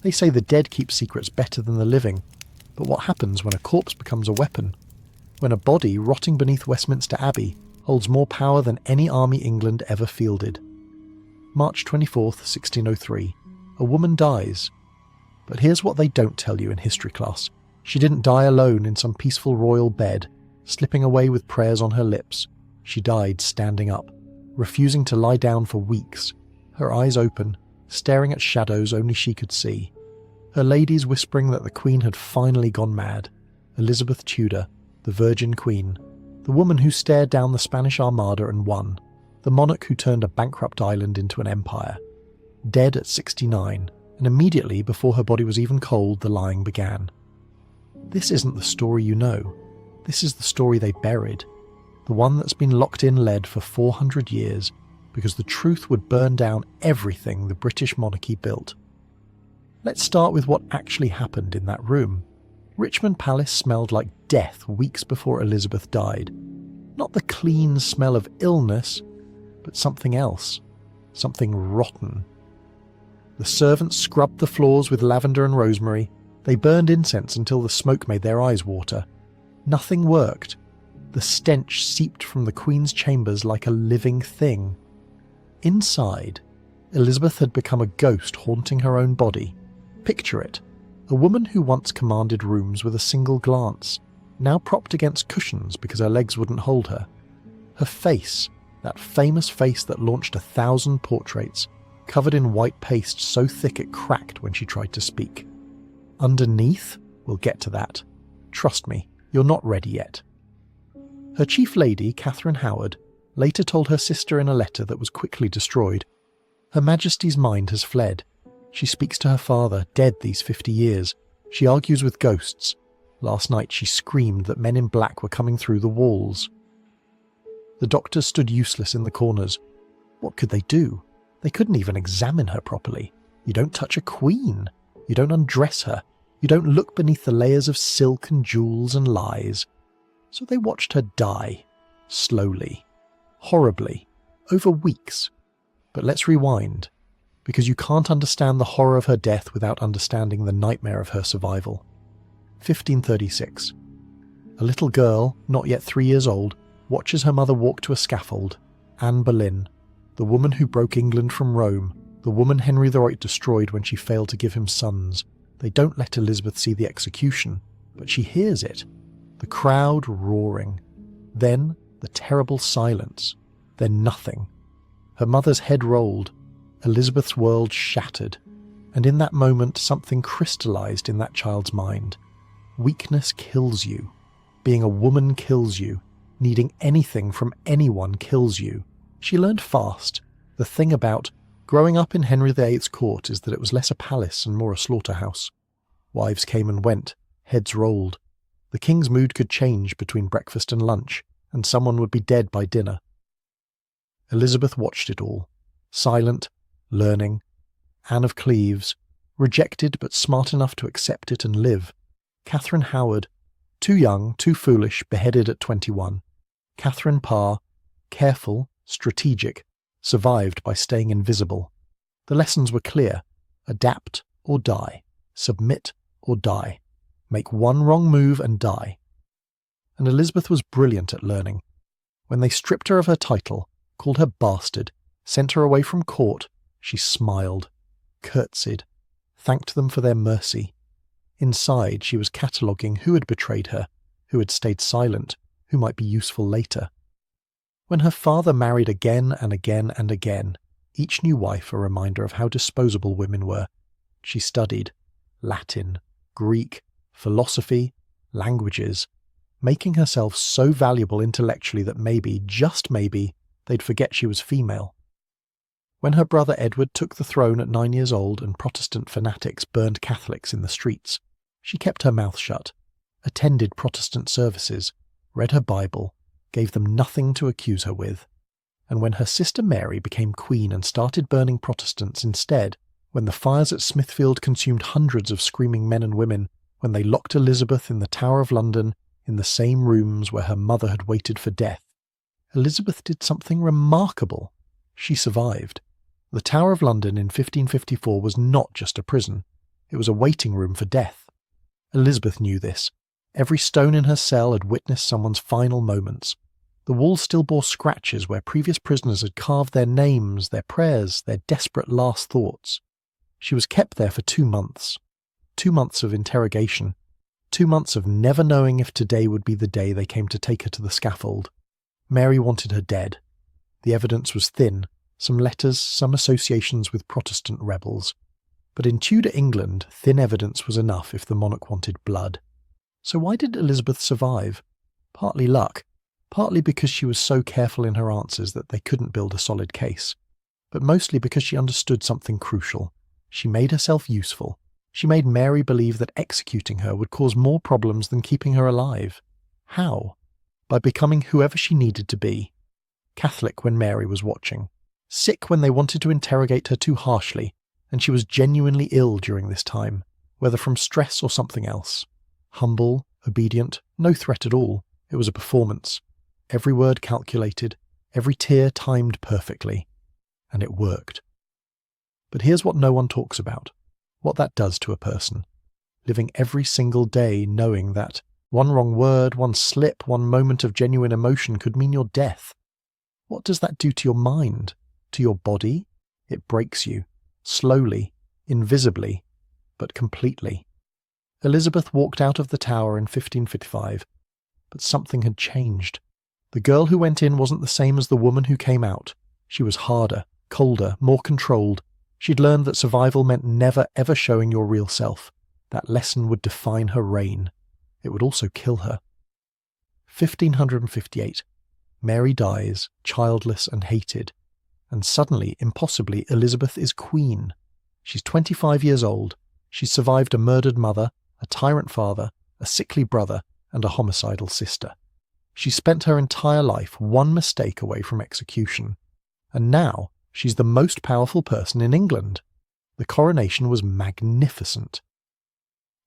They say the dead keep secrets better than the living, but what happens when a corpse becomes a weapon? When a body rotting beneath Westminster Abbey holds more power than any army England ever fielded? March 24th, 1603. A woman dies. But here's what they don't tell you in history class. She didn't die alone in some peaceful royal bed, slipping away with prayers on her lips. She died standing up, refusing to lie down for weeks, her eyes open, staring at shadows only she could see. Her ladies whispering that the Queen had finally gone mad. Elizabeth Tudor, the Virgin Queen, the woman who stared down the Spanish Armada and won, the monarch who turned a bankrupt island into an empire. Dead at 69, and immediately before her body was even cold, the lying began. This isn't the story you know. This is the story they buried. The one that's been locked in lead for 400 years because the truth would burn down everything the British monarchy built. Let's start with what actually happened in that room. Richmond Palace smelled like death weeks before Elizabeth died. Not the clean smell of illness, but something else. Something rotten. The servants scrubbed the floors with lavender and rosemary. They burned incense until the smoke made their eyes water. Nothing worked. The stench seeped from the Queen's chambers like a living thing. Inside, Elizabeth had become a ghost haunting her own body. Picture it. A woman who once commanded rooms with a single glance, now propped against cushions because her legs wouldn't hold her. Her face, that famous face that launched 1,000 portraits, covered in white paste so thick it cracked when she tried to speak. Underneath, we'll get to that. Trust me, you're not ready yet. Her chief lady, Catherine Howard, later told her sister in a letter that was quickly destroyed, "Her Majesty's mind has fled. She speaks to her father, dead these 50 years. She argues with ghosts. Last night she screamed that men in black were coming through the walls." The doctors stood useless in the corners. What could they do? They couldn't even examine her properly. You don't touch a queen. You don't undress her. You don't look beneath the layers of silk and jewels and lies. So they watched her die. Slowly. Horribly. Over weeks. But let's rewind. Because you can't understand the horror of her death without understanding the nightmare of her survival. 1536. A little girl, not yet 3 years old, watches her mother walk to a scaffold. Anne Boleyn, the woman who broke England from Rome, the woman Henry VIII destroyed when she failed to give him sons. They don't let Elizabeth see the execution, but she hears it. The crowd roaring. Then the terrible silence. Then nothing. Her mother's head rolled. Elizabeth's world shattered, and in that moment something crystallized in that child's mind. Weakness kills you. Being a woman kills you. Needing anything from anyone kills you. She learned fast. The thing about growing up in Henry VIII's court is that it was less a palace and more a slaughterhouse. Wives came and went, heads rolled. The king's mood could change between breakfast and lunch, and someone would be dead by dinner. Elizabeth watched it all, silent, learning. Anne of Cleves, rejected but smart enough to accept it and live. Catherine Howard, too young, too foolish, beheaded at 21. Catherine Parr, careful, strategic, survived by staying invisible. The lessons were clear. Adapt or die. Submit or die. Make one wrong move and die. And Elizabeth was brilliant at learning. When they stripped her of her title, called her bastard, sent her away from court, she smiled, curtsied, thanked them for their mercy. Inside, she was cataloguing who had betrayed her, who had stayed silent, who might be useful later. When her father married again and again and again, each new wife a reminder of how disposable women were, she studied Latin, Greek, philosophy, languages, making herself so valuable intellectually that maybe, just maybe, they'd forget she was female. When her brother Edward took the throne at 9 years old and Protestant fanatics burned Catholics in the streets, she kept her mouth shut, attended Protestant services, read her Bible, gave them nothing to accuse her with. And when her sister Mary became queen and started burning Protestants instead, when the fires at Smithfield consumed hundreds of screaming men and women, when they locked Elizabeth in the Tower of London, in the same rooms where her mother had waited for death, Elizabeth did something remarkable. She survived. The Tower of London in 1554 was not just a prison. It was a waiting room for death. Elizabeth knew this. Every stone in her cell had witnessed someone's final moments. The walls still bore scratches where previous prisoners had carved their names, their prayers, their desperate last thoughts. She was kept there for 2 months. 2 months of interrogation. 2 months of never knowing if today would be the day they came to take her to the scaffold. Mary wanted her dead. The evidence was thin, some letters, some associations with Protestant rebels. But in Tudor England, thin evidence was enough if the monarch wanted blood. So why did Elizabeth survive? Partly luck, partly because she was so careful in her answers that they couldn't build a solid case, but mostly because she understood something crucial. She made herself useful. She made Mary believe that executing her would cause more problems than keeping her alive. How? By becoming whoever she needed to be. Catholic when Mary was watching. Sick when they wanted to interrogate her too harshly, and she was genuinely ill during this time, whether from stress or something else. Humble, obedient, no threat at all. It was a performance. Every word calculated, every tear timed perfectly. And it worked. But here's what no one talks about. What that does to a person. Living every single day knowing that one wrong word, one slip, one moment of genuine emotion could mean your death. What does that do to your mind? To your body? It breaks you. Slowly, invisibly, but completely. Elizabeth walked out of the tower in 1555, but something had changed. The girl who went in wasn't the same as the woman who came out. She was harder, colder, more controlled. She'd learned that survival meant never ever showing your real self. That lesson would define her reign. It would also kill her. 1558. Mary dies, childless and hated. And suddenly, impossibly, Elizabeth is queen. She's 25 years old. She's survived a murdered mother, a tyrant father, a sickly brother, and a homicidal sister. She spent her entire life one mistake away from execution. And now, she's the most powerful person in England. The coronation was magnificent.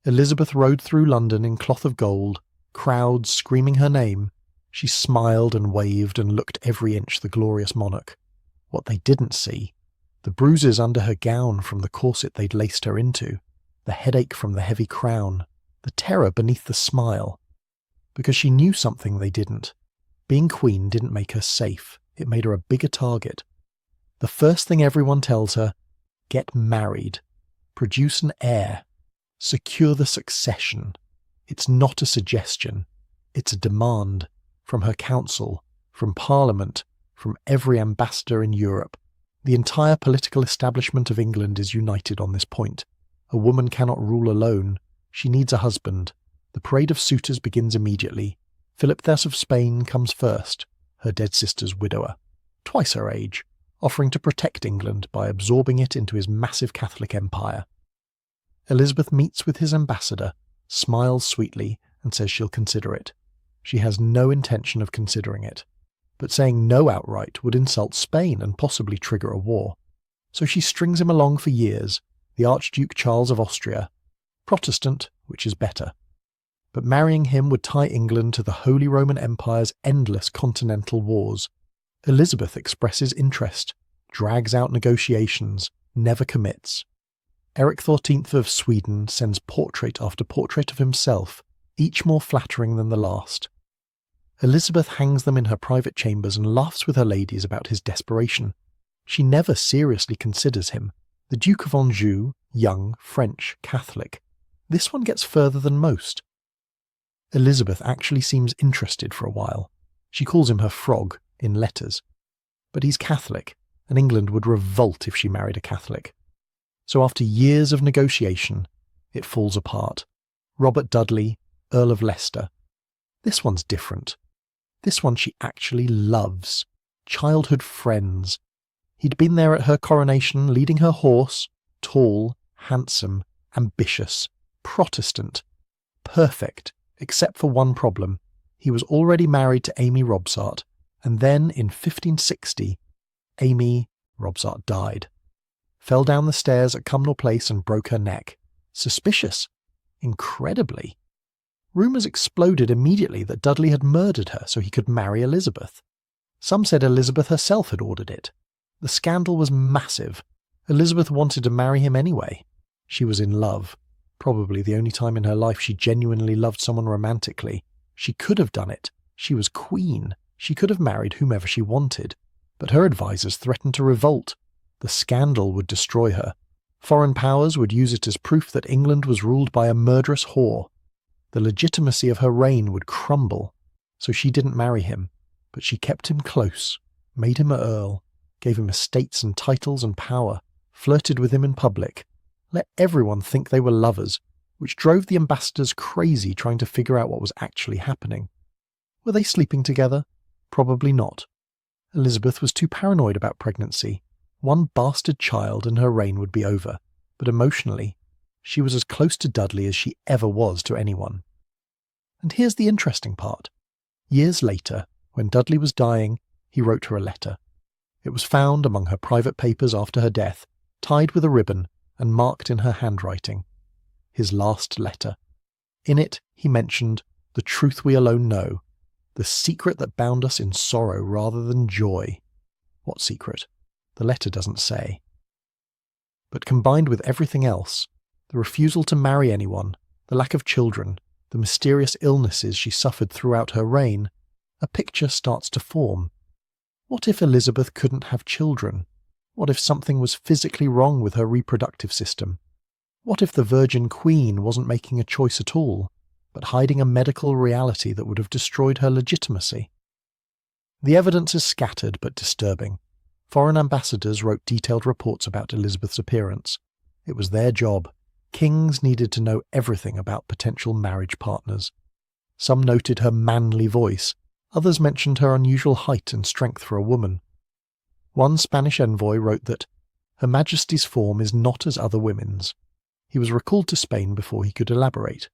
Elizabeth rode through London in cloth of gold, crowds screaming her name. She smiled and waved and looked every inch the glorious monarch. What they didn't see, the bruises under her gown from the corset they'd laced her into, the headache from the heavy crown, the terror beneath the smile. Because she knew something they didn't. Being queen didn't make her safe, it made her a bigger target. The first thing everyone tells her, get married, produce an heir, secure the succession. It's not a suggestion, it's a demand, from her council, from Parliament, from every ambassador in Europe. The entire political establishment of England is united on this point. A woman cannot rule alone. She needs a husband. The parade of suitors begins immediately. Philip Thus of Spain comes first, her dead sister's widower, twice her age, offering to protect England by absorbing it into his massive Catholic empire. Elizabeth meets with his ambassador, smiles sweetly, and says she'll consider it. She has no intention of considering it. But saying no outright would insult Spain and possibly trigger a war. So she strings him along for years, the Archduke Charles of Austria, Protestant, which is better. But marrying him would tie England to the Holy Roman Empire's endless continental wars. Elizabeth expresses interest, drags out negotiations, never commits. Eric XIV of Sweden sends portrait after portrait of himself, each more flattering than the last. Elizabeth hangs them in her private chambers and laughs with her ladies about his desperation. She never seriously considers him. The Duke of Anjou, young, French, Catholic. This one gets further than most. Elizabeth actually seems interested for a while. She calls him her frog, in letters. But he's Catholic, and England would revolt if she married a Catholic. So after years of negotiation, it falls apart. Robert Dudley, Earl of Leicester. This one's different. This one she actually loves. Childhood friends. He'd been there at her coronation, leading her horse, tall, handsome, ambitious, Protestant, perfect, except for one problem. He was already married to Amy Robsart, and then in 1560, Amy Robsart died. Fell down the stairs at Cumnor Place and broke her neck. Suspicious. Incredibly. Rumours exploded immediately that Dudley had murdered her so he could marry Elizabeth. Some said Elizabeth herself had ordered it. The scandal was massive. Elizabeth wanted to marry him anyway. She was in love, probably the only time in her life she genuinely loved someone romantically. She could have done it. She was queen. She could have married whomever she wanted. But her advisors threatened to revolt. The scandal would destroy her. Foreign powers would use it as proof that England was ruled by a murderous whore. The legitimacy of her reign would crumble. So she didn't marry him, but she kept him close, made him an earl, gave him estates and titles and power, flirted with him in public, let everyone think they were lovers, which drove the ambassadors crazy trying to figure out what was actually happening. Were they sleeping together? Probably not. Elizabeth was too paranoid about pregnancy. One bastard child and her reign would be over, but emotionally, she was as close to Dudley as she ever was to anyone. And here's the interesting part. Years later, when Dudley was dying, he wrote her a letter. It was found among her private papers after her death, tied with a ribbon and marked in her handwriting. His last letter. In it, he mentioned the truth we alone know, the secret that bound us in sorrow rather than joy. What secret? The letter doesn't say. But combined with everything else, the refusal to marry anyone, the lack of children, the mysterious illnesses she suffered throughout her reign, a picture starts to form. What if Elizabeth couldn't have children? What if something was physically wrong with her reproductive system? What if the Virgin Queen wasn't making a choice at all, but hiding a medical reality that would have destroyed her legitimacy? The evidence is scattered but disturbing. Foreign ambassadors wrote detailed reports about Elizabeth's appearance. It was their job. Kings needed to know everything about potential marriage partners. Some noted her manly voice. Others mentioned her unusual height and strength for a woman. One Spanish envoy wrote that, "Her Majesty's form is not as other women's." He was recalled to Spain before he could elaborate.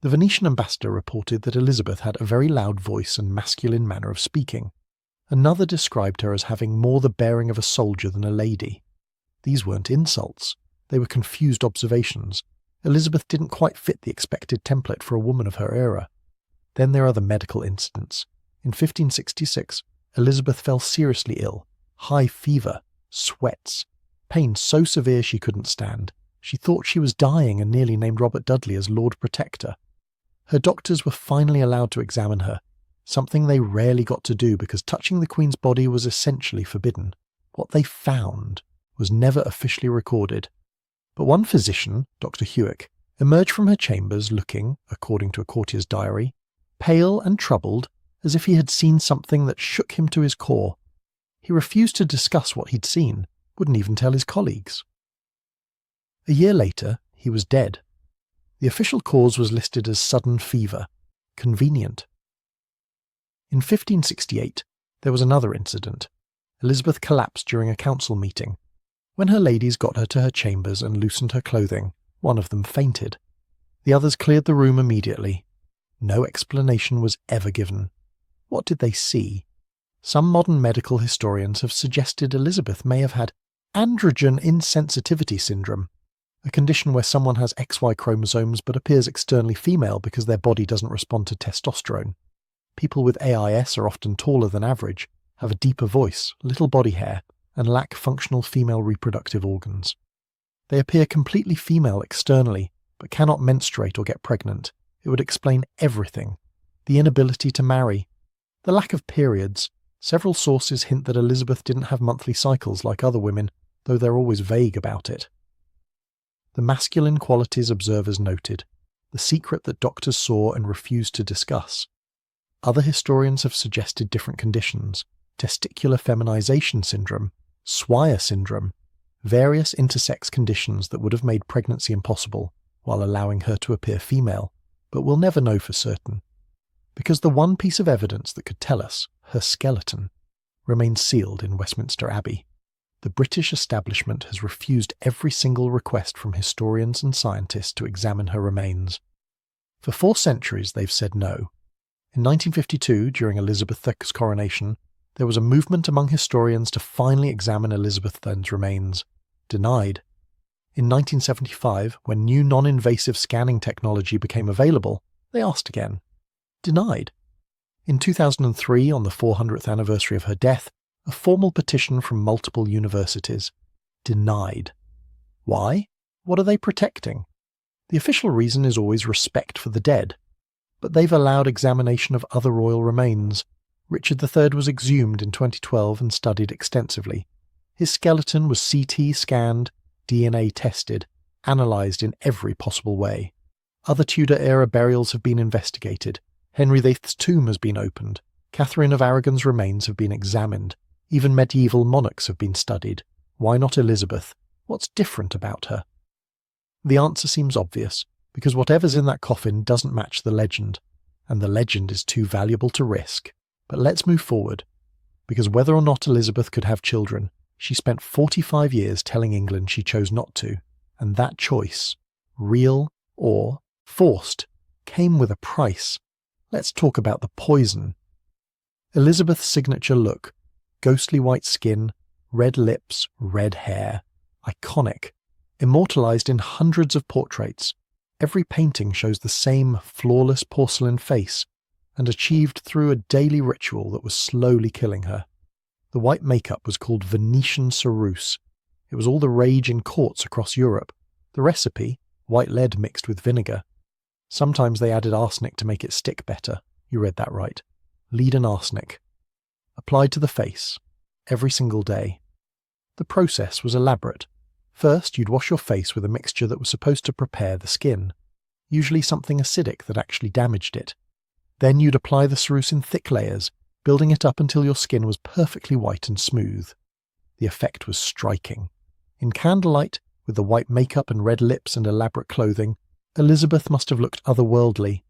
The Venetian ambassador reported that Elizabeth had a very loud voice and masculine manner of speaking. Another described her as having more the bearing of a soldier than a lady. These weren't insults. They were confused observations. Elizabeth didn't quite fit the expected template for a woman of her era. Then there are the medical incidents. In 1566, Elizabeth fell seriously ill. High fever, sweats, pain so severe she couldn't stand. She thought she was dying and nearly named Robert Dudley as Lord Protector. Her doctors were finally allowed to examine her, something they rarely got to do because touching the Queen's body was essentially forbidden. What they found was never officially recorded. But one physician, Dr. Hewick, emerged from her chambers looking, according to a courtier's diary, pale and troubled, as if he had seen something that shook him to his core. He refused to discuss what he'd seen, wouldn't even tell his colleagues. A year later, he was dead. The official cause was listed as sudden fever. Convenient. In 1568, there was another incident. Elizabeth collapsed during a council meeting. When her ladies got her to her chambers and loosened her clothing, one of them fainted. The others cleared the room immediately. No explanation was ever given. What did they see? Some modern medical historians have suggested Elizabeth may have had androgen insensitivity syndrome, a condition where someone has XY chromosomes but appears externally female because their body doesn't respond to testosterone. People with AIS are often taller than average, have a deeper voice, little body hair, and lack functional female reproductive organs. They appear completely female externally, but cannot menstruate or get pregnant. It would explain everything. The inability to marry, the lack of periods. Several sources hint that Elizabeth didn't have monthly cycles like other women, though they're always vague about it. The masculine qualities observers noted, the secret that doctors saw and refused to discuss. Other historians have suggested different conditions: testicular feminization syndrome, Swyer syndrome, various intersex conditions that would have made pregnancy impossible while allowing her to appear female, but we'll never know for certain. Because the one piece of evidence that could tell us, her skeleton, remains sealed in Westminster Abbey. The British establishment has refused every single request from historians and scientists to examine her remains. For 4 centuries they've said no. In 1952, during Elizabeth II's coronation, there was a movement among historians to finally examine Elizabeth II's remains. Denied. In 1975, when new non-invasive scanning technology became available, they asked again. Denied. In 2003, on the 400th anniversary of her death, a formal petition from multiple universities. Denied. Why? What are they protecting? The official reason is always respect for the dead, but they've allowed examination of other royal remains. Richard III was exhumed in 2012 and studied extensively. His skeleton was CT scanned, DNA tested, analysed in every possible way. Other Tudor-era burials have been investigated. Henry VIII's tomb has been opened. Catherine of Aragon's remains have been examined. Even medieval monarchs have been studied. Why not Elizabeth? What's different about her? The answer seems obvious, because whatever's in that coffin doesn't match the legend, and the legend is too valuable to risk. But let's move forward, because whether or not Elizabeth could have children, she spent 45 years telling England she chose not to, and that choice, real or forced, came with a price. Let's talk about the poison. Elizabeth's signature look, ghostly white skin, red lips, red hair, iconic, immortalised in hundreds of portraits. Every painting shows the same flawless porcelain face, and achieved through a daily ritual that was slowly killing her. The white makeup was called Venetian ceruse. It was all the rage in courts across Europe. The recipe, white lead mixed with vinegar. Sometimes they added arsenic to make it stick better. You read that right. Lead and arsenic. Applied to the face, every single day. The process was elaborate. First, you'd wash your face with a mixture that was supposed to prepare the skin, usually something acidic that actually damaged it. Then you'd apply the ceruse in thick layers, building it up until your skin was perfectly white and smooth. The effect was striking. In candlelight, with the white makeup and red lips and elaborate clothing, Elizabeth must have looked otherworldly,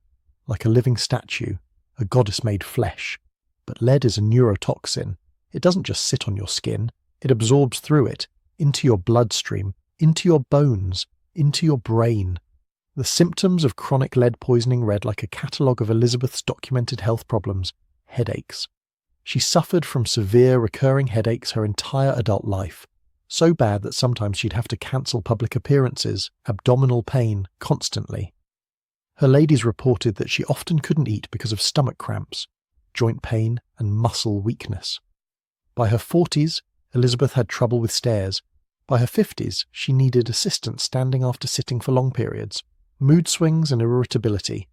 like a living statue, a goddess made flesh. But lead is a neurotoxin. It doesn't just sit on your skin, it absorbs through it, into your bloodstream, into your bones, into your brain. The symptoms of chronic lead poisoning read like a catalogue of Elizabeth's documented health problems: headaches. She suffered from severe recurring headaches her entire adult life, so bad that sometimes she'd have to cancel public appearances, abdominal pain, constantly. Her ladies reported that she often couldn't eat because of stomach cramps, joint pain, and muscle weakness. By her 40s, Elizabeth had trouble with stairs. By her 50s, she needed assistance standing after sitting for long periods, mood swings and irritability.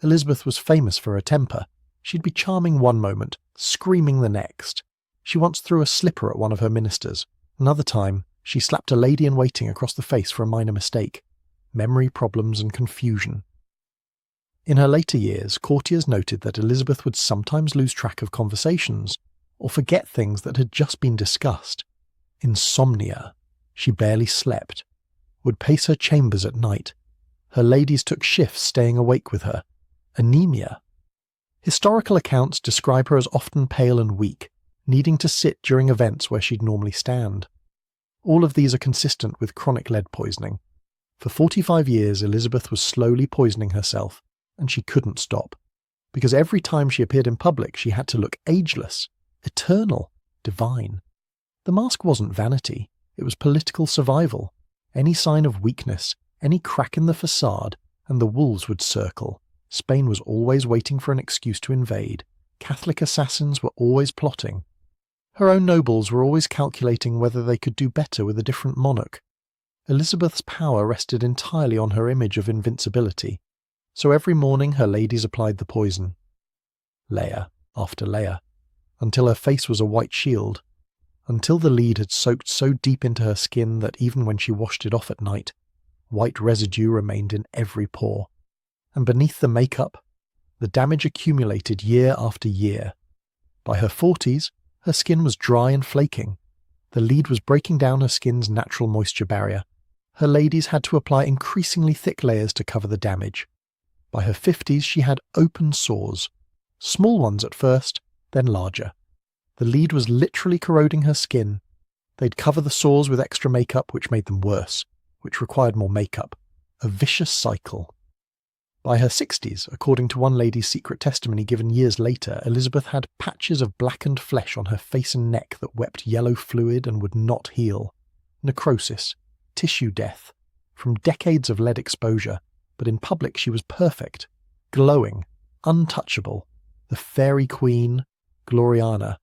Elizabeth was famous for her temper. She'd be charming one moment, screaming the next. She once threw a slipper at one of her ministers. Another time, she slapped a lady-in-waiting across the face for a minor mistake. Memory problems and confusion. In her later years, courtiers noted that Elizabeth would sometimes lose track of conversations, or forget things that had just been discussed. Insomnia. She barely slept. Would pace her chambers at night. Her ladies took shifts staying awake with her. Anemia. Historical accounts describe her as often pale and weak, needing to sit during events where she'd normally stand. All of these are consistent with chronic lead poisoning. For 45 years, Elizabeth was slowly poisoning herself, and she couldn't stop. Because every time she appeared in public, she had to look ageless, eternal, divine. The mask wasn't vanity, it was political survival. Any sign of weakness, any crack in the facade, and the wolves would circle. Spain was always waiting for an excuse to invade. Catholic assassins were always plotting. Her own nobles were always calculating whether they could do better with a different monarch. Elizabeth's power rested entirely on her image of invincibility, so every morning her ladies applied the poison. Layer after layer, until her face was a white shield, until the lead had soaked so deep into her skin that even when she washed it off at night, white residue remained in every pore. And beneath the makeup, the damage accumulated year after year. By her 40s, her skin was dry and flaking. The lead was breaking down her skin's natural moisture barrier. Her ladies had to apply increasingly thick layers to cover the damage. By her 50s, she had open sores. Small ones at first, then larger. The lead was literally corroding her skin. They'd cover the sores with extra makeup, which made them worse, which required more makeup. A vicious cycle. By her 60s, according to one lady's secret testimony given years later, Elizabeth had patches of blackened flesh on her face and neck that wept yellow fluid and would not heal. Necrosis. Tissue death. From decades of lead exposure. But in public she was perfect. Glowing. Untouchable. The fairy queen. Gloriana.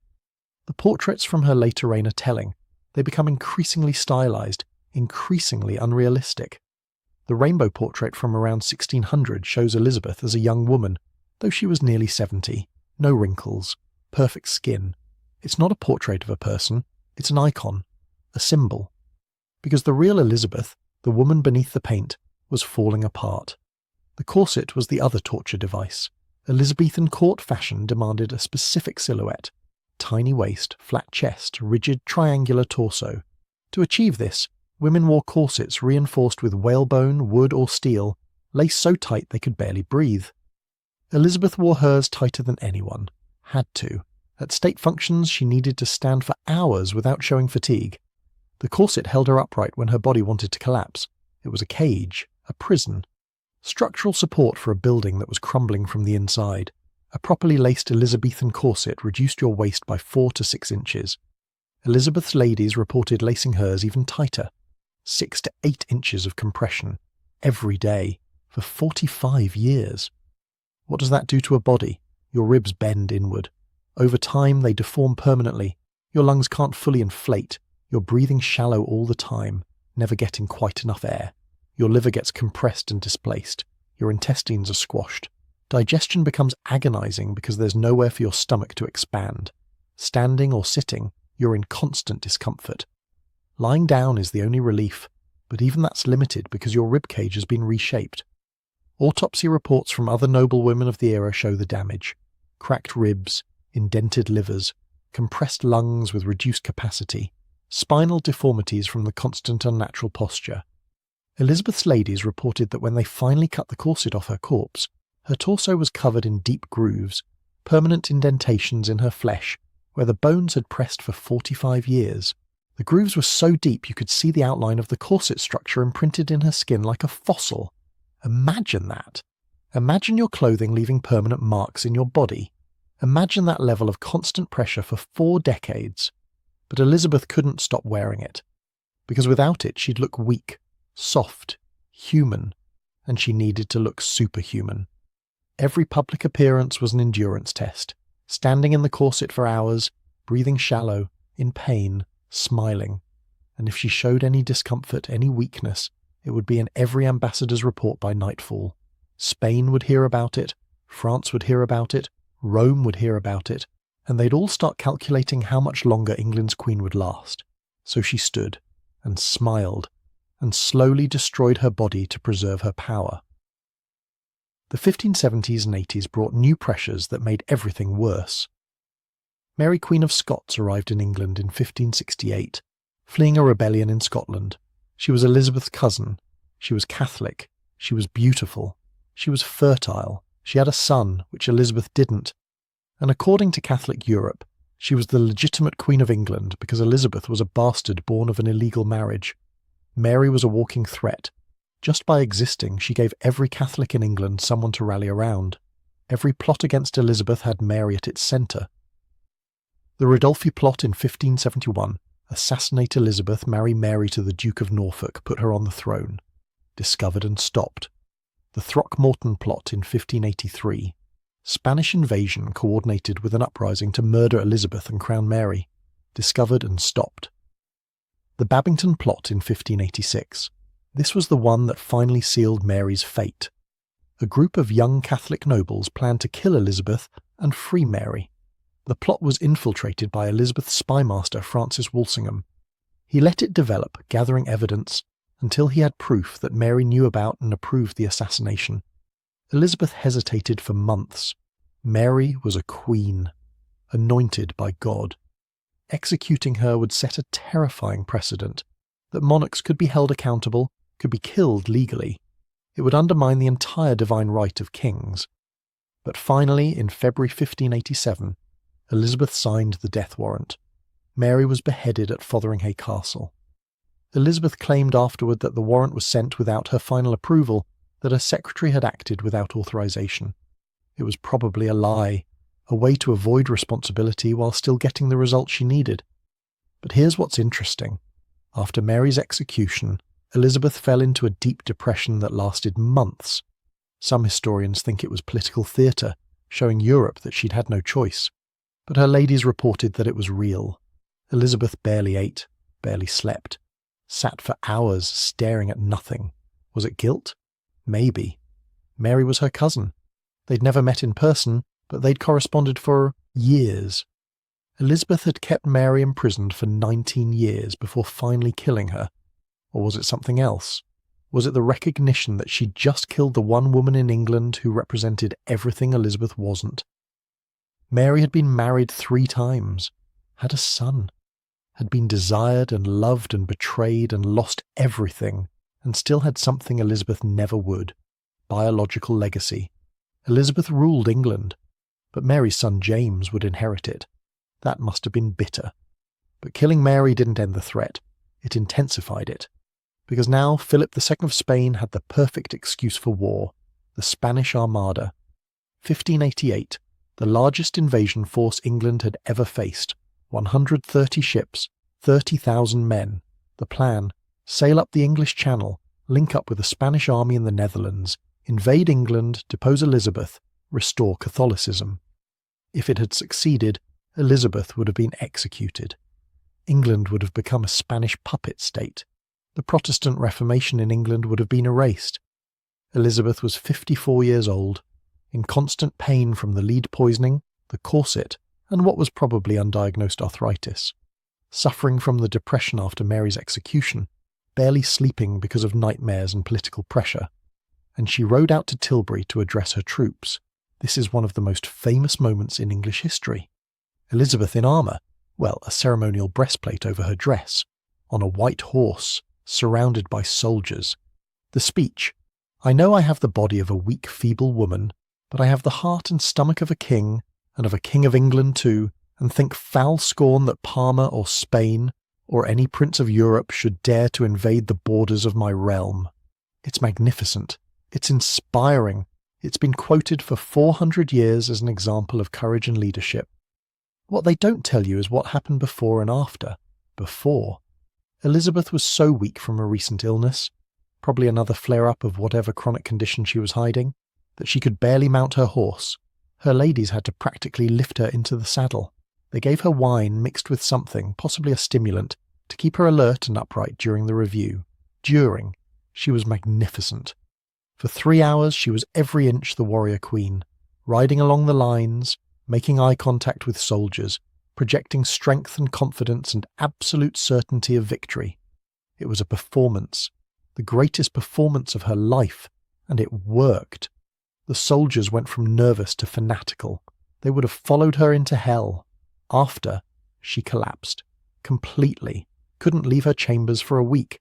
The portraits from her later reign are telling. They become increasingly stylized, increasingly unrealistic. The rainbow portrait from around 1600 shows Elizabeth as a young woman, though she was nearly 70, no wrinkles, perfect skin. It's not a portrait of a person, it's an icon, a symbol. Because the real Elizabeth, the woman beneath the paint, was falling apart. The corset was the other torture device. Elizabethan court fashion demanded a specific silhouette: tiny waist, flat chest, rigid triangular torso. To achieve this, women wore corsets reinforced with whalebone, wood or steel, laced so tight they could barely breathe. Elizabeth wore hers tighter than anyone. Had to. At state functions she needed to stand for hours without showing fatigue. The corset held her upright when her body wanted to collapse. It was a cage, a prison. Structural support for a building that was crumbling from the inside. A properly laced Elizabethan corset reduced your waist by 4 to 6 inches. Elizabeth's ladies reported lacing hers even tighter. 6 to 8 inches of compression, every day, for 45 years. What does that do to a body? Your ribs bend inward. Over time they deform permanently. Your lungs can't fully inflate. You're breathing shallow all the time, never getting quite enough air. Your liver gets compressed and displaced. Your intestines are squashed. Digestion becomes agonizing because there's nowhere for your stomach to expand. Standing or sitting, you're in constant discomfort. Lying down is the only relief, but even that's limited because your ribcage has been reshaped. Autopsy reports from other noble women of the era show the damage. Cracked ribs, indented livers, compressed lungs with reduced capacity, spinal deformities from the constant unnatural posture. Elizabeth's ladies reported that when they finally cut the corset off her corpse, her torso was covered in deep grooves, permanent indentations in her flesh, where the bones had pressed for 45 years. The grooves were so deep you could see the outline of the corset structure imprinted in her skin like a fossil. Imagine that. Imagine your clothing leaving permanent marks in your body. Imagine that level of constant pressure for 4 decades. But Elizabeth couldn't stop wearing it, because without it she'd look weak, soft, human, and she needed to look superhuman. Every public appearance was an endurance test, standing in the corset for hours, breathing shallow, in pain, smiling. And if she showed any discomfort, any weakness, it would be in every ambassador's report by nightfall. Spain would hear about it, France would hear about it, Rome would hear about it, and they'd all start calculating how much longer England's queen would last. So she stood, and smiled, and slowly destroyed her body to preserve her power. The 1570s and 80s brought new pressures that made everything worse. Mary Queen of Scots arrived in England in 1568, fleeing a rebellion in Scotland. She was Elizabeth's cousin. She was Catholic. She was beautiful. She was fertile. She had a son, which Elizabeth didn't. And according to Catholic Europe, she was the legitimate Queen of England because Elizabeth was a bastard born of an illegal marriage. Mary was a walking threat. Just by existing, she gave every Catholic in England someone to rally around. Every plot against Elizabeth had Mary at its centre. The Ridolfi plot in 1571, assassinate Elizabeth, marry Mary to the Duke of Norfolk, put her on the throne. Discovered and stopped. The Throckmorton plot in 1583, Spanish invasion coordinated with an uprising to murder Elizabeth and crown Mary. Discovered and stopped. The Babington plot in 1586. This was the one that finally sealed Mary's fate. A group of young Catholic nobles planned to kill Elizabeth and free Mary. The plot was infiltrated by Elizabeth's spymaster Francis Walsingham. He let it develop, gathering evidence, until he had proof that Mary knew about and approved the assassination. Elizabeth hesitated for months. Mary was a queen, anointed by God. Executing her would set a terrifying precedent, that monarchs could be held accountable, could be killed legally. It would undermine the entire divine right of kings. But finally, in February 1587, Elizabeth signed the death warrant. Mary was beheaded at Fotheringhay Castle. Elizabeth claimed afterward that the warrant was sent without her final approval, that her secretary had acted without authorization. It was probably a lie, a way to avoid responsibility while still getting the result she needed. But here's what's interesting. After Mary's execution, Elizabeth fell into a deep depression that lasted months. Some historians think it was political theatre, showing Europe that she'd had no choice. But her ladies reported that it was real. Elizabeth barely ate, barely slept. sat for hours staring at nothing. Was it guilt? Maybe. Mary was her cousin. They'd never met in person, but they'd corresponded for years. Elizabeth had kept Mary imprisoned for 19 years before finally killing her. Or was it something else? Was it the recognition that she'd just killed the one woman in England who represented everything Elizabeth wasn't? Mary had been married 3 times, had a son, had been desired and loved and betrayed and lost everything, and still had something Elizabeth never would: biological legacy. Elizabeth ruled England, but Mary's son James would inherit it. That must have been bitter. But killing Mary didn't end the threat. It intensified it. Because now Philip II of Spain had the perfect excuse for war: the Spanish Armada. 1588, the largest invasion force England had ever faced. 130 ships, 30,000 men. The plan: sail up the English Channel, link up with the Spanish army in the Netherlands, invade England, depose Elizabeth, restore Catholicism. If it had succeeded, Elizabeth would have been executed. England would have become a Spanish puppet state. The Protestant Reformation in England would have been erased. Elizabeth was 54 years old, in constant pain from the lead poisoning, the corset, and what was probably undiagnosed arthritis, suffering from the depression after Mary's execution, barely sleeping because of nightmares and political pressure. And she rode out to Tilbury to address her troops. This is one of the most famous moments in English history. Elizabeth in armour, well, a ceremonial breastplate over her dress, on a white horse, surrounded by soldiers. The speech: "I know I have the body of a weak, feeble woman, but I have the heart and stomach of a king, and of a king of England too, and think foul scorn that Parma or Spain, or any prince of Europe should dare to invade the borders of my realm." It's magnificent. It's inspiring. It's been quoted for 400 years as an example of courage and leadership. What they don't tell you is what happened before and after. Before, Elizabeth was so weak from a recent illness, probably another flare-up of whatever chronic condition she was hiding, that she could barely mount her horse. Her ladies had to practically lift her into the saddle. They gave her wine mixed with something, possibly a stimulant, to keep her alert and upright during the review. She was magnificent. For 3 hours she was every inch the warrior queen, riding along the lines, making eye contact with soldiers, projecting strength and confidence and absolute certainty of victory. It was a performance, the greatest performance of her life, and it worked. The soldiers went from nervous to fanatical. They would have followed her into hell. After, she collapsed. Completely. Couldn't leave her chambers for a week.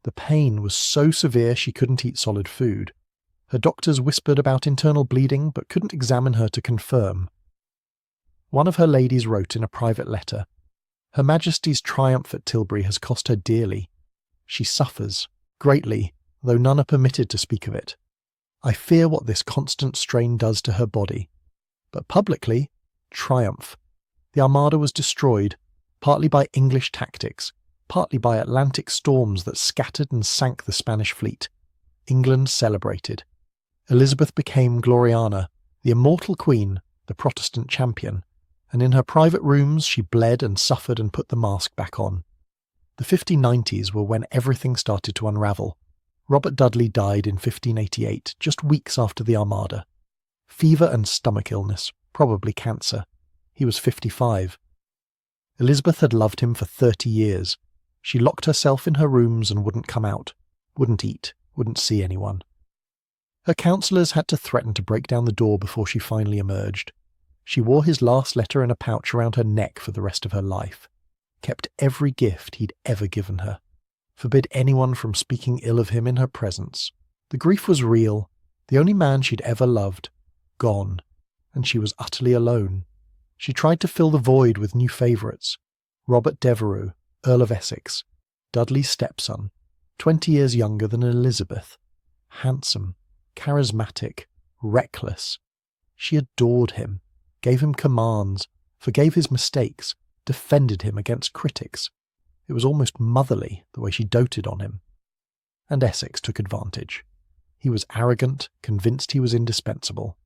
The pain was so severe she couldn't eat solid food. Her doctors whispered about internal bleeding but couldn't examine her to confirm. One of her ladies wrote in a private letter, "Her Majesty's triumph at Tilbury has cost her dearly. She suffers, greatly, though none are permitted to speak of it. I fear what this constant strain does to her body. But publicly, triumph. The Armada was destroyed, partly by English tactics, partly by Atlantic storms that scattered and sank the Spanish fleet. England celebrated. Elizabeth became Gloriana, the immortal queen, the Protestant champion, and in her private rooms she bled and suffered and put the mask back on. The 1590s were when everything started to unravel. Robert Dudley died in 1588, just weeks after the Armada. Fever and stomach illness, probably cancer. He was 55. Elizabeth had loved him for 30 years. She locked herself in her rooms and wouldn't come out, wouldn't eat, wouldn't see anyone. Her counsellors had to threaten to break down the door before she finally emerged. She wore his last letter in a pouch around her neck for the rest of her life, kept every gift he'd ever given her, forbid anyone from speaking ill of him in her presence. The grief was real. The only man she'd ever loved, gone, and she was utterly alone. She tried to fill the void with new favourites. Robert Devereux, Earl of Essex, Dudley's stepson, 20 years younger than Elizabeth. Handsome, charismatic, reckless. She adored him, gave him commands, forgave his mistakes, defended him against critics. It was almost motherly, the way she doted on him. And Essex took advantage. He was arrogant, convinced he was indispensable.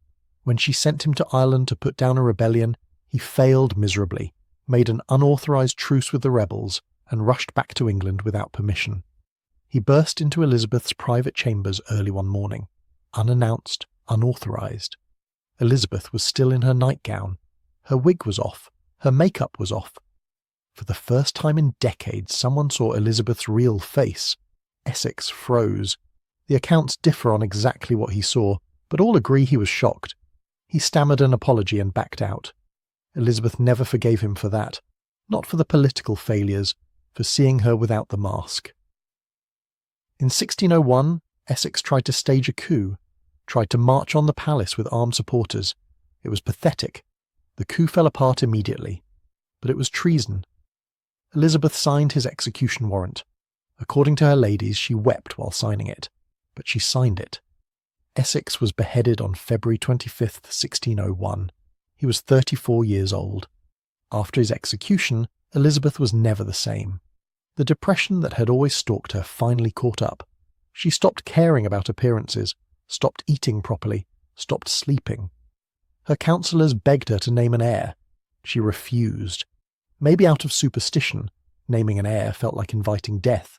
When she sent him to Ireland to put down a rebellion, he failed miserably, made an unauthorised truce with the rebels, and rushed back to England without permission. He burst into Elizabeth's private chambers early one morning, unannounced, unauthorised. Elizabeth was still in her nightgown. Her wig was off. Her makeup was off. For the first time in decades, someone saw Elizabeth's real face. Essex froze. The accounts differ on exactly what he saw, but all agree he was shocked. He stammered an apology and backed out. Elizabeth never forgave him for that. Not for the political failures, for seeing her without the mask. In 1601, Essex tried to stage a coup, tried to march on the palace with armed supporters. It was pathetic. The coup fell apart immediately. But it was treason. Elizabeth signed his execution warrant. According to her ladies, she wept while signing it, but she signed it. Essex was beheaded on February 25th, 1601. He was 34 years old. After his execution, Elizabeth was never the same. The depression that had always stalked her finally caught up. She stopped caring about appearances, stopped eating properly, stopped sleeping. Her counsellors begged her to name an heir. She refused. Maybe out of superstition, naming an heir felt like inviting death.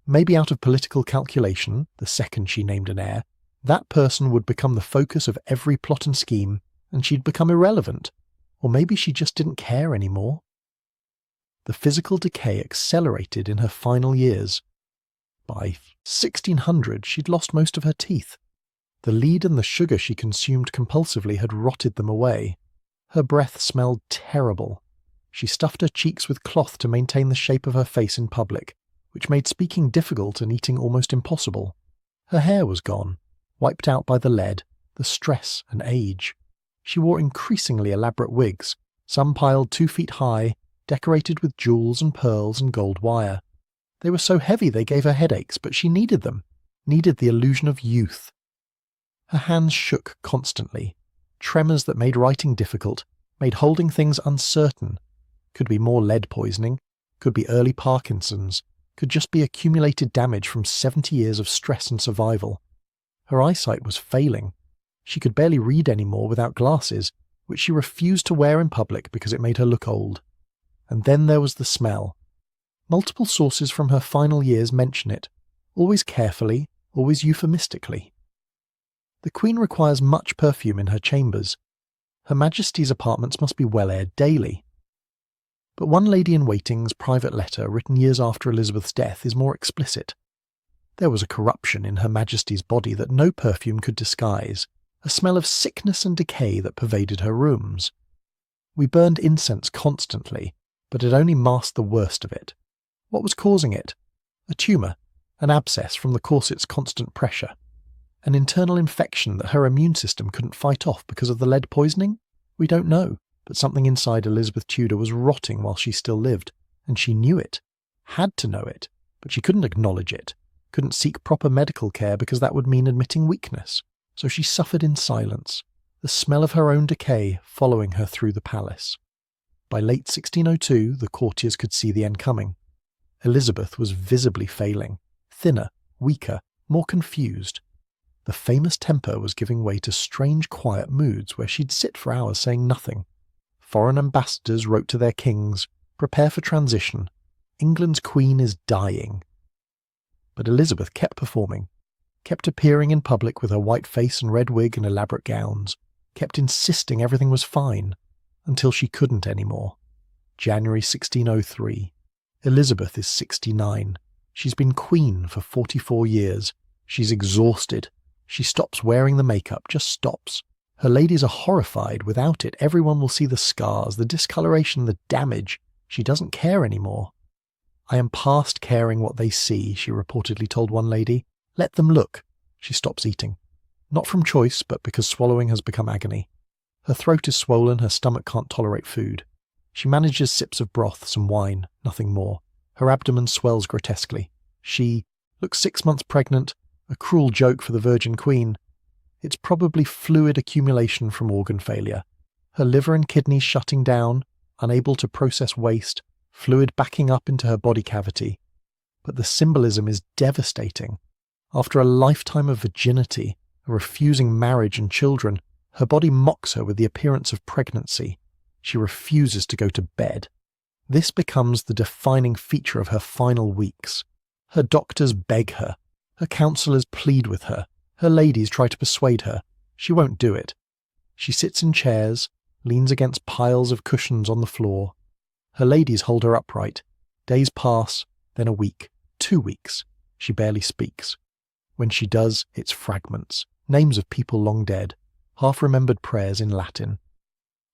Maybe out of political calculation, the second she named an heir, that person would become the focus of every plot and scheme, and she'd become irrelevant. Or maybe she just didn't care anymore. The physical decay accelerated in her final years. By 1600, she'd lost most of her teeth. The lead and the sugar she consumed compulsively had rotted them away. Her breath smelled terrible. She stuffed her cheeks with cloth to maintain the shape of her face in public, which made speaking difficult and eating almost impossible. Her hair was gone, wiped out by the lead, the stress and age. She wore increasingly elaborate wigs, some piled 2 feet high, decorated with jewels and pearls and gold wire. They were so heavy they gave her headaches, but she needed them, needed the illusion of youth. Her hands shook constantly, tremors that made writing difficult, made holding things uncertain. Could be more lead poisoning, could be early Parkinson's, could just be accumulated damage from 70 years of stress and survival. Her eyesight was failing. She could barely read anymore without glasses, which she refused to wear in public because it made her look old. And then there was the smell. Multiple sources from her final years mention it, always carefully, always euphemistically. The Queen requires much perfume in her chambers. Her Majesty's apartments must be well aired daily. But one lady-in-waiting's private letter written years after Elizabeth's death is more explicit. There was a corruption in Her Majesty's body that no perfume could disguise, a smell of sickness and decay that pervaded her rooms. We burned incense constantly, but it only masked the worst of it. What was causing it? A tumour, an abscess from the corset's constant pressure. An internal infection that her immune system couldn't fight off because of the lead poisoning? We don't know, but something inside Elizabeth Tudor was rotting while she still lived, and she knew it, had to know it, but she couldn't acknowledge it, couldn't seek proper medical care because that would mean admitting weakness. So she suffered in silence, the smell of her own decay following her through the palace. By late 1602, the courtiers could see the end coming. Elizabeth was visibly failing, thinner, weaker, more confused. The famous temper was giving way to strange quiet moods where she'd sit for hours saying nothing. Foreign ambassadors wrote to their kings, "Prepare for transition. England's queen is dying." But Elizabeth kept performing, kept appearing in public with her white face and red wig and elaborate gowns, kept insisting everything was fine, until she couldn't anymore. January 1603. Elizabeth is 69. She's been queen for 44 years. She's exhausted. She stops wearing the makeup, just stops. Her ladies are horrified. Without it, everyone will see the scars, the discoloration, the damage. She doesn't care anymore. "I am past caring what they see," she reportedly told one lady. "Let them look." She stops eating. Not from choice, but because swallowing has become agony. Her throat is swollen, her stomach can't tolerate food. She manages sips of broth, some wine, nothing more. Her abdomen swells grotesquely. She looks 6 months pregnant, a cruel joke for the Virgin Queen. It's probably fluid accumulation from organ failure. Her liver and kidneys shutting down, unable to process waste, fluid backing up into her body cavity. But the symbolism is devastating. After a lifetime of virginity, refusing marriage and children, her body mocks her with the appearance of pregnancy. She refuses to go to bed. This becomes the defining feature of her final weeks. Her doctors beg her. Her counsellors plead with her. Her ladies try to persuade her. She won't do it. She sits in chairs, leans against piles of cushions on the floor. Her ladies hold her upright. Days pass, then a week, 2 weeks. She barely speaks. When she does, it's fragments, names of people long dead, half-remembered prayers in Latin.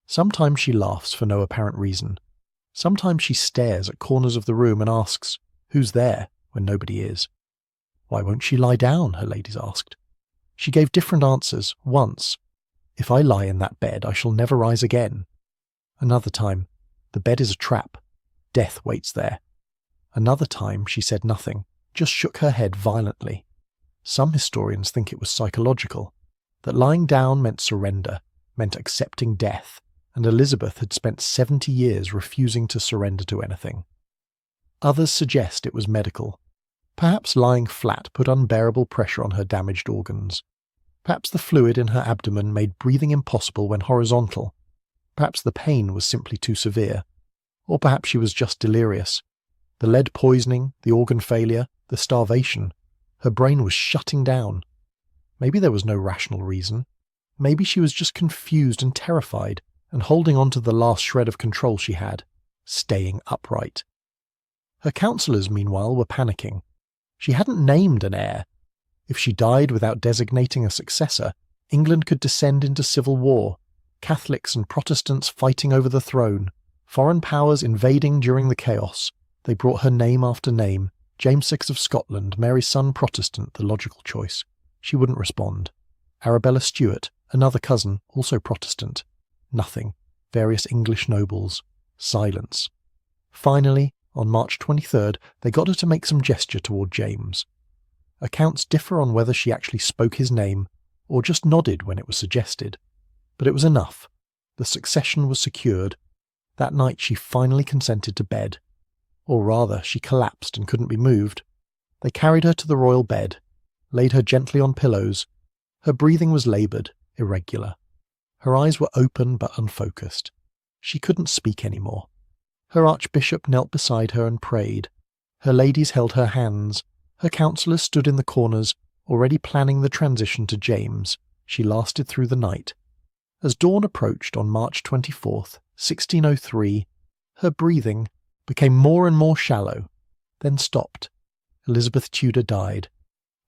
Sometimes she laughs for no apparent reason. Sometimes she stares at corners of the room and asks, "Who's there?" when nobody is. "Why won't she lie down?" her ladies asked. She gave different answers. Once, "If I lie in that bed, I shall never rise again." Another time, "The bed is a trap. Death waits there." Another time, she said nothing, just shook her head violently. Some historians think it was psychological, that lying down meant surrender, meant accepting death, and Elizabeth had spent 70 years refusing to surrender to anything. Others suggest it was medical. Perhaps lying flat put unbearable pressure on her damaged organs. Perhaps the fluid in her abdomen made breathing impossible when horizontal. Perhaps the pain was simply too severe. Or perhaps she was just delirious. The lead poisoning, the organ failure, the starvation. Her brain was shutting down. Maybe there was no rational reason. Maybe she was just confused and terrified, and holding on to the last shred of control she had, staying upright. Her counsellors, meanwhile, were panicking. She hadn't named an heir. If she died without designating a successor, England could descend into civil war, Catholics and Protestants fighting over the throne, foreign powers invading during the chaos. They brought her name after name. James VI of Scotland, Mary's son Protestant, the logical choice. She wouldn't respond. Arabella Stuart, another cousin, also Protestant. Nothing. Various English nobles. Silence. Finally, on March 23rd, they got her to make some gesture toward James. Accounts differ on whether she actually spoke his name, or just nodded when it was suggested. But it was enough. The succession was secured. That night she finally consented to bed. Or rather, she collapsed and couldn't be moved. They carried her to the royal bed, laid her gently on pillows. Her breathing was laboured, irregular. Her eyes were open but unfocused. She couldn't speak anymore. Her archbishop knelt beside her and prayed. Her ladies held her hands. Her counsellors stood in the corners, already planning the transition to James. She lasted through the night. As dawn approached on March 24th, 1603, her breathing became more and more shallow, then stopped. Elizabeth Tudor died.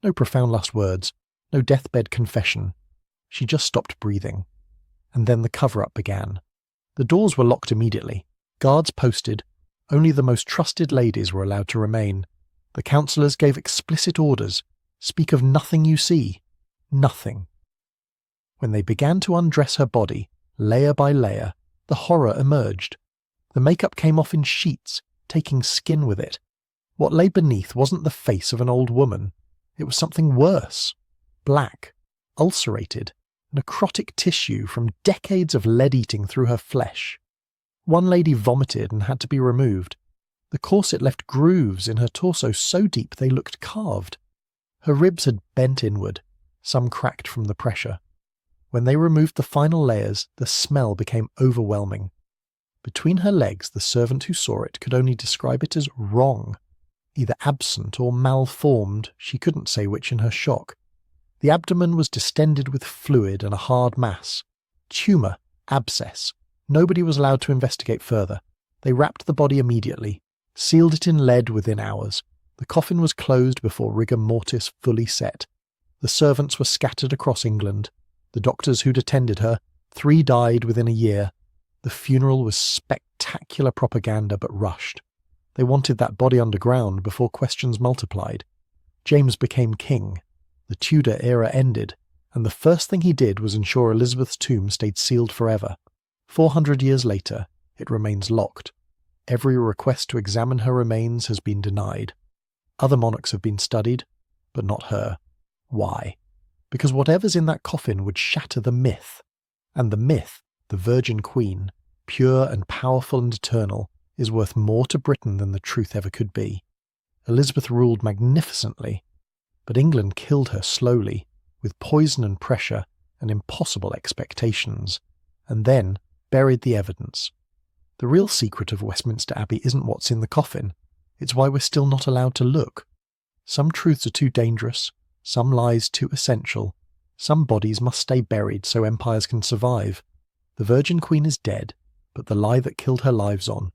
No profound last words, no deathbed confession. She just stopped breathing. And then the cover-up began. The doors were locked immediately. Guards posted. Only the most trusted ladies were allowed to remain. The counsellors gave explicit orders. Speak of nothing you see. Nothing. When they began to undress her body, layer by layer, the horror emerged. The makeup came off in sheets, taking skin with it. What lay beneath wasn't the face of an old woman. It was something worse. Black, ulcerated, necrotic tissue from decades of lead eating through her flesh. One lady vomited and had to be removed. The corset left grooves in her torso so deep they looked carved. Her ribs had bent inward, some cracked from the pressure. When they removed the final layers, the smell became overwhelming. Between her legs, the servant who saw it could only describe it as wrong. Either absent or malformed, she couldn't say which in her shock. The abdomen was distended with fluid and a hard mass. Tumour, abscess. Nobody was allowed to investigate further. They wrapped the body immediately, sealed it in lead within hours. The coffin was closed before rigor mortis fully set. The servants were scattered across England. The doctors who'd attended her, 3 died within a year. The funeral was spectacular propaganda but rushed. They wanted that body underground before questions multiplied. James became king. The Tudor era ended, and the first thing he did was ensure Elizabeth's tomb stayed sealed forever. 400 years later, it remains locked. Every request to examine her remains has been denied. Other monarchs have been studied, but not her. Why? Because whatever's in that coffin would shatter the myth. And the myth, the Virgin Queen, pure and powerful and eternal, is worth more to Britain than the truth ever could be. Elizabeth ruled magnificently, but England killed her slowly, with poison and pressure and impossible expectations, and then buried the evidence. The real secret of Westminster Abbey isn't what's in the coffin, it's why we're still not allowed to look. Some truths are too dangerous, some lies too essential, some bodies must stay buried so empires can survive. The Virgin Queen is dead, but the lie that killed her lives on